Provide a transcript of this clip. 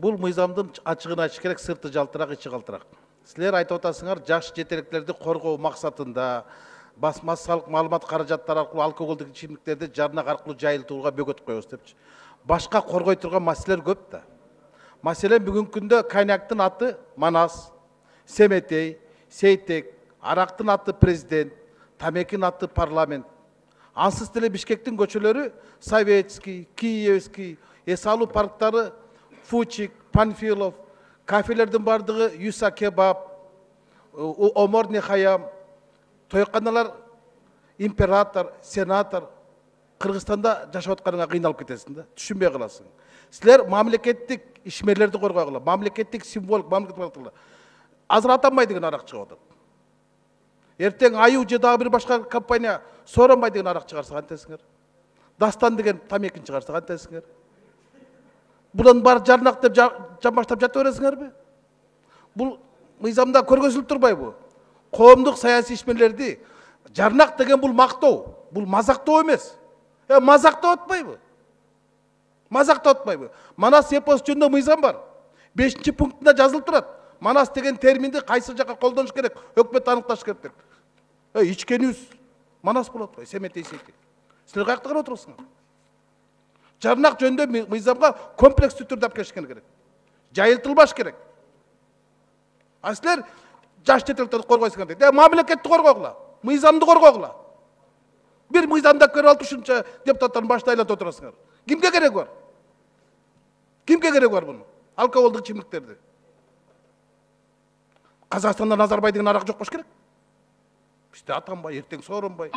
Бұл мыйзамдың ачығын айтыш керек, сырты жалтырақ, içi қалтырақ. Сілер айтып отырсыңар, жаш жетеліктерді қорғау мақсатында массалық маалымат қаражаттар арқылы алкогольдік ішімдіктерді жарнақ арқылы жайылтуға бөгет қоямыз депчи. Башқа қорғай тұрған мәселелер көп та. Мәселен, бүгінгі күнде коньяктың аты Манас, Семетей, Сейтек, арақтың аты президент, тамекин аты парламент. Ансыз теле Бишкектің көчөлөрү Советский, Киевский, Эсалу парктары, Фучик, Панфилов, кафелердің бардығы Юса Кебаб, Омор Нехаям, тойқаналар император, сенатор, Қырғызстанда жашап отқаныңа қиналып кетесің да, түшінбей қаласың. Сілер мамлекеттік ишмерлерді қорғай қыла, мамлекеттік символик, мамлекеттік қыла. Азыр Атамбай деген арақ шығып отыр. Ертең Аю же дағы бір башқа компания Сооронбай деген арақ шығарса қантесіңер? Дастан деген тамекин шығарса қантесіңер? Бұдан бар жарнақ деп жамбаштап жатып өресіңер бе? Бұл мыйзамда көргөзүлүп турбай бу. Коомдук саясий ишмерлерди жарнақ деген бұл мактоо, бұл мазактоо эмес. Мазактоо отпайбы? Мазактоо отпайбы? Манас эпос жөнүндө мыйзам бар. 5-чи пунктунда жазылып турат. Манас деген терминди кайсы жакка колдонуш керек? Өкмөт аныкташ керек деп. Ичкенибиз Манас болот атпайбы? Семетей сейти. Силер каякта карап отурсуңар? Жарнақ жөнүндө мыйзамга комплекстүү түрдө алып келишкен керек. Жайылтылбаш керек. А силер жаш жетеликтерди коргойсуңар дейт. Мамлекетти коргойгула, мыйзамды коргойгула. Бир мыйзамда көрүп алып ушунча депутаттардын башына айланып отурасыңар. Кимге керек бар? Кимге керек бар буну? Алкогольдук ичимдиктерди. Казакстанда Назарбай деген арак жок болуш керек. Бизде Атамбай, эртең Сооронбай.